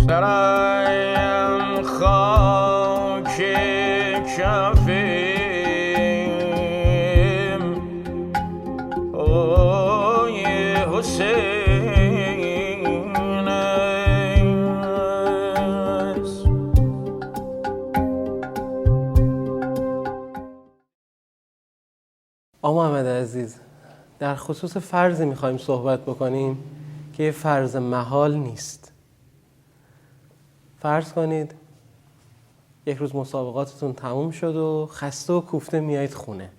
سرایم خاک کفیم اوی حسین است. آقا محمد عزیز، در خصوص فرضی میخوایم صحبت بکنیم که یه فرض محال نیست. فرض کنید یک روز مسابقاتتون تموم شد و خسته و کوفته میایید خونه.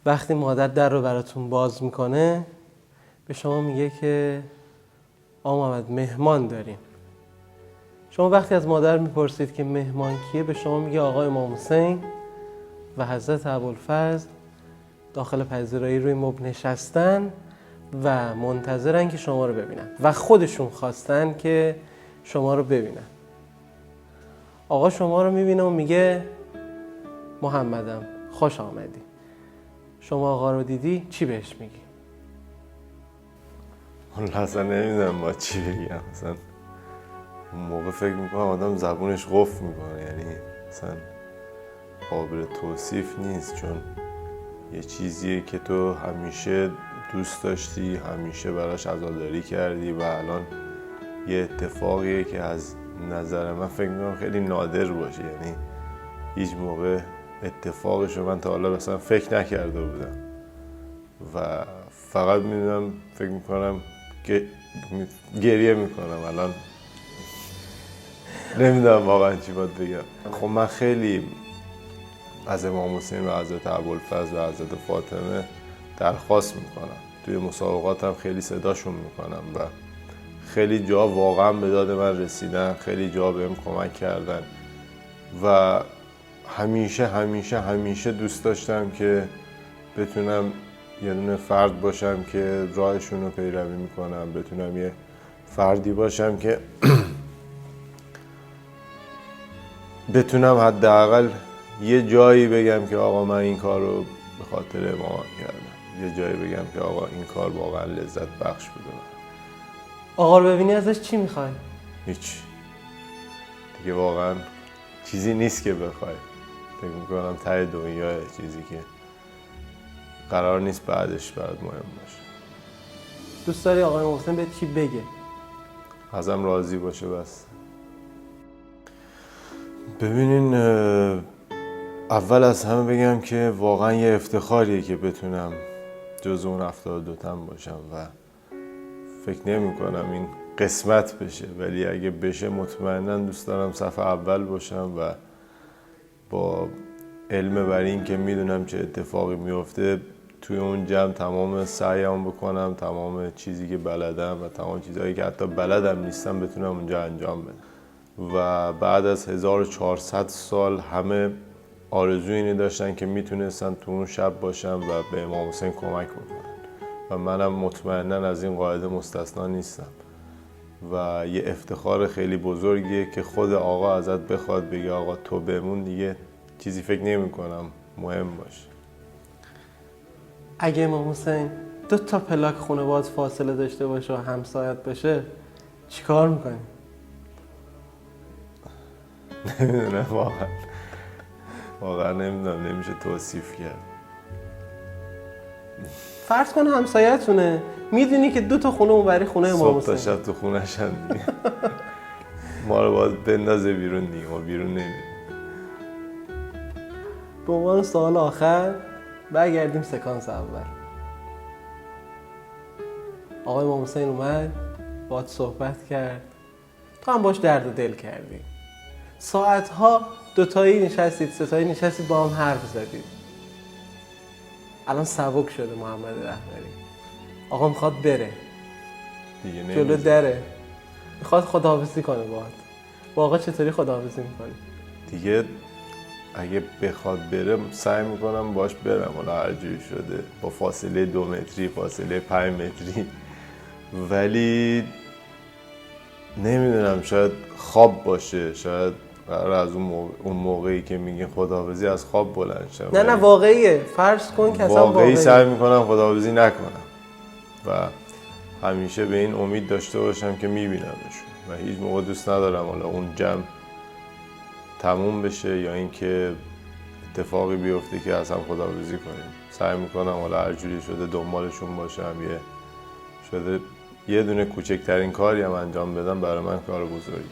وقتی مادر در رو براتون باز میکنه به شما میگه که آقا محمد مهمان داریم. شما وقتی از مادر میپرسید که مهمان کیه به شما میگه آقا امام حسین و حضرت ابوالفضل داخل پذیرایی روی مبل نشستن و منتظرن که شما رو ببینن و خودشون خواستن که شما رو ببینن. آقا شما رو میبینه و میگه محمدم خوش آمدی. شما آقا رو دیدی چی بهش میگی؟ والله اصلا نمیدونم با چی بگم. اصلا اون موقع فکر میکنم آدم زبونش قفل میکنه، یعنی اصلا قابل توصیف نیست، چون یه چیزیه که تو همیشه دوست داشتی، همیشه براش عزاداری کردی و الان یه اتفاقیه که از نظر من فکر میکنم خیلی نادر باشه، یعنی هیچ موقع اتفاقشو من تا حالا مثلا فکر نکرده بودم و فقط میدونم فکر میکنم که گریه میکنم الان. نمیدونم واقعا چی باید بگم. خب من خیلی از امام حسین و حضرت ابوالفضل و حضرت فاطمه درخواست میکنم، توی مسابقاتم خیلی صداشون میکنم و خیلی جا واقعا به داد من رسیدن، خیلی جا بهم کمک کردن و همیشه دوست داشتم که بتونم یه دونه فرد باشم که راهشون رو پیروی میکنم، بتونم یه فردی باشم که بتونم حداقل یه جایی بگم که آقا من این کار رو به خاطر امامم کردم، یه جایی بگم که آقا این کار واقعا لذت بخش بوده من. آقا رو ببینی ازش چی میخوای؟ هیچ دیگه واقعا چیزی نیست که بخوای. فکر میکنم ته دنیا چیزی که قرار نیست بعدش برات مهم باشه. دوست داری آقا امام حسین بهت چی بگه؟ ازم راضی باشه بس. ببینین اول از همه بگم که واقعا یه افتخاریه که بتونم جز اون 72 تن باشم و فکر نمی کنم این قسمت بشه، ولی اگه بشه مطمئنا دوست دارم صف اول باشم و با علم بر این که میدونم چه اتفاقی میفته توی اون جمع تمام سعیم بکنم، تمام چیزی که بلدم و تمام چیزهایی که حتی بلدم نیستم بتونم اونجا انجام بدم. و بعد از 1400 سال همه آرزوی اینو داشتن که میتونستن تو اون شب باشن و به امام حسین کمک بکنن و منم مطمئنا از این قاعده مستثنا نیستم و یه افتخار خیلی بزرگیه که خود آقا ازت بخواد بگه آقا تو بمون، دیگه چیزی فکر نمی کنم مهم باشه. اگه امام حسین 2 تا پلاک خونه باز فاصله داشته باشه و همسایت بشه چیکار میکنی؟ نمیدونم واقعا نمیدونم، نمیشه توصیف کرد. فرض کن همسایتونه، میدونی که 2 تا خونه اونوری خونه امام صبح تا حسین. شب تو خونه‌شن دیگه. ما رو باید بندازه بیرون دیگه، ما بیرون نمیریم. به عنوان سوال آخر برگردیم سکانس اول. آقای امام حسین اومد باهات صحبت کرد، تو هم باش درد و دل کردی. ساعتها 2 تایی نشستید، 3 تایی نشستید با هم حرف زدید. الان سبک شده محمد رهبری. آقا میخواد بره دیگه جلو دره، میخواد خداحافظی کنه باهات. با آقا چطوری خداحافظی میکنی؟ دیگه اگه بخواد بره سعی میکنم باش برم، حالا هر جوری شده، با فاصله 2 متری، فاصله 5 متری، ولی نمیدونم شاید خواب باشه، شاید قرار از اون موقعی که میگین خداحافظی از خواب بلند شم. نه واقعیه. فرض کن که اصلا واقعی سعی میکنم خداحافظی نکنم و همیشه به این امید داشته باشم که میبینمشون و هیچ موقع دوست ندارم حالا اون جمع تموم بشه یا اینکه اتفاقی بیفته که از هم خداحافظی کنیم. سعی میکنم حالا هر جوری شده دنبالشون باشم، یه دونه کوچکترین کاری هم انجام بدم برای من کار بزرگی.